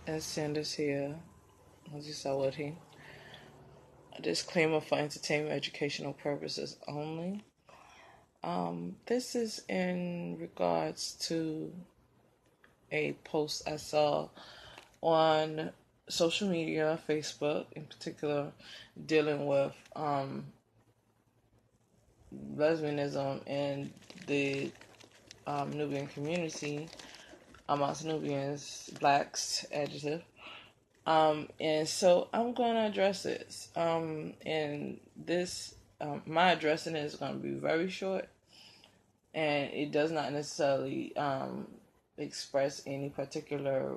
And Sanders here. As you saw what he. A disclaimer for entertainment educational purposes only. This is in regards to a post I saw on social media, Facebook in particular, dealing with lesbianism and the Nubian community amongst Nubians, blacks, adjective. And so I'm going to address this. And this, my addressing is going to be very short, and it does not necessarily express any particular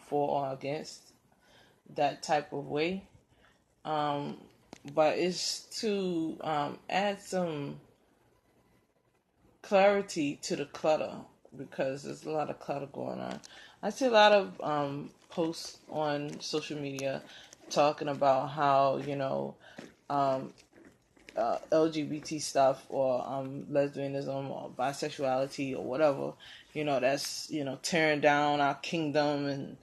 for or against that type of way. But it's to add some clarity to the clutter because there's a lot of clutter going on. I see a lot of posts on social media talking about how, LGBT stuff or lesbianism or bisexuality or whatever, that's, tearing down our kingdom and,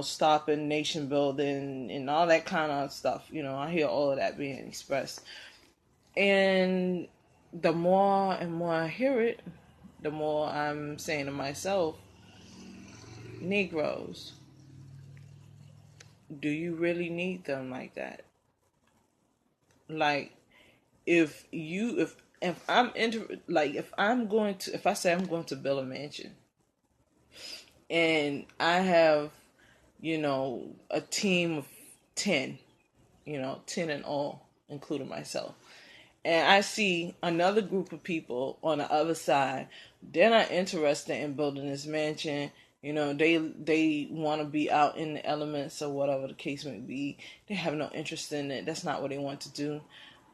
stopping nation building and all that kind of stuff. I hear all of that being expressed. And the more and more I hear it, the more I'm saying to myself, Negroes, do you really need them like that? Like, if I'm if I say I'm going to build a mansion and I have, a team of 10, 10 in all, including myself, and I see another group of people on the other side, they're not interested in building this mansion. They want to be out in the elements or whatever the case may be. They have no interest in it. That's not what they want to do.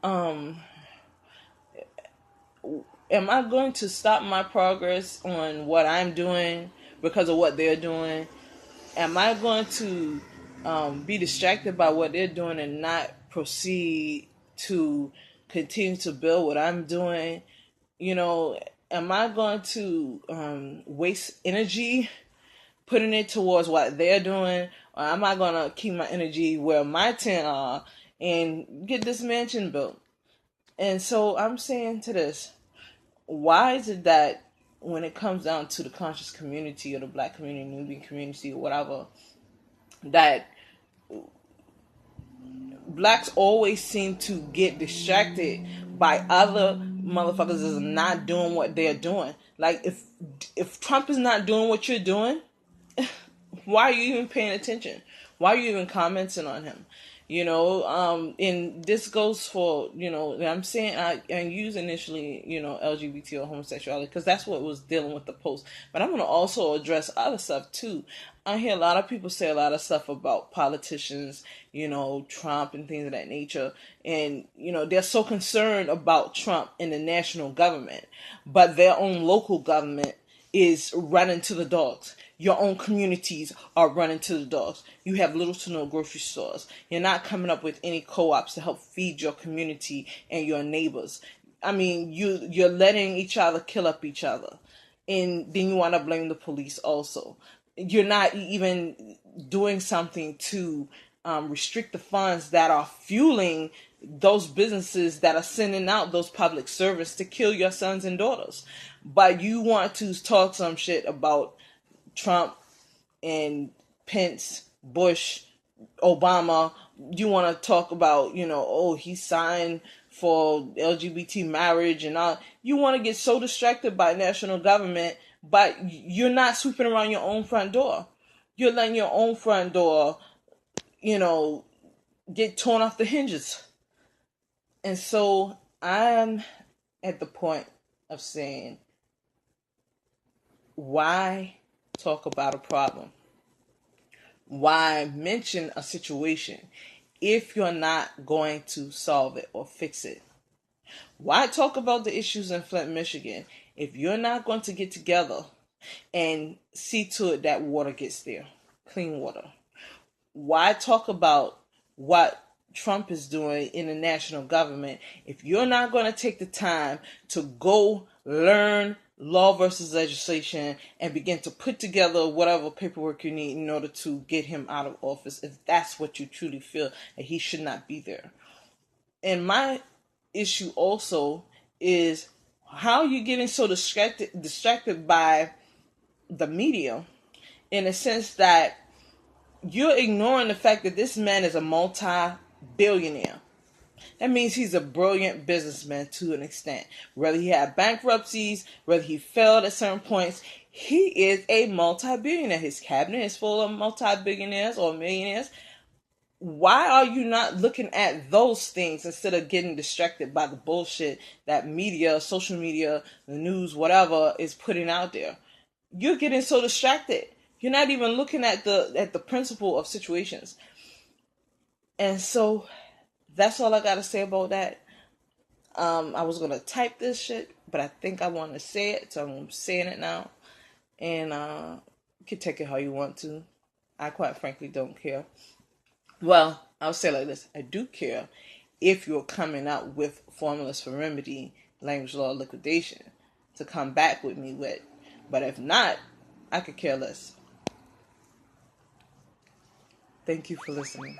Um, am I going to stop my progress on what I'm doing because of what they're doing? Am I going to be distracted by what they're doing and not proceed to continue to build what I'm doing? Am I going to waste energy putting it towards what they're doing? Or am I going to keep my energy where my 10 are and get this mansion built? And so I'm saying to this, why is it that when it comes down to the conscious community or the black community, Nubian community or whatever, that blacks always seem to get distracted by other motherfuckers is not doing what they're doing? Like, if Trump is not doing what you're doing, why are you even paying attention? Why are you even commenting on him? And this goes for, I'm saying I use initially, LGBT or homosexuality because that's what was dealing with the post. But I'm going to also address other stuff too. I hear a lot of people say a lot of stuff about politicians, Trump and things of that nature. And, they're so concerned about Trump and the national government, but their own local government is running to the dogs. Your own communities are running to the dogs. You have little to no grocery stores. You're not coming up with any co-ops to help feed your community and your neighbors. I mean, you're letting each other kill up each other. And then you want to blame the police also. You're not even doing something to restrict the funds that are fueling those businesses that are sending out those public servants to kill your sons and daughters. But you want to talk some shit about Trump and Pence, Bush, Obama. You want to talk about, he signed for LGBT marriage and all. You want to get so distracted by national government, but you're not sweeping around your own front door. You're letting your own front door, get torn off the hinges. And so I'm at the point of saying, why talk about a problem? Why mention a situation if you're not going to solve it or fix it? Why talk about the issues in Flint, Michigan if you're not going to get together and see to it that water gets there, clean water? Why talk about what Trump is doing in the national government if you're not going to take the time to go learn law versus legislation and begin to put together whatever paperwork you need in order to get him out of office if that's what you truly feel that he should not be there. And my issue also is how you're getting so distracted by the media, in a sense that you're ignoring the fact that this man is a multi-billionaire. That means he's a brilliant businessman to an extent. Whether he had bankruptcies, whether he failed at certain points, he is a multi-billionaire. His cabinet is full of multi-billionaires or millionaires. Why are you not looking at those things instead of getting distracted by the bullshit that media, social media, the news, whatever is putting out there? You're getting so distracted. You're not even looking at the principle of situations. And so that's all I gotta say about that. I was gonna type this shit, but I think I want to say it, so I'm saying it now. And you can take it how you want to. I quite frankly don't care. Well, I'll say it like this: I do care if you're coming out with formulas for remedy, language law, liquidation to come back with me with. But if not, I could care less. Thank you for listening.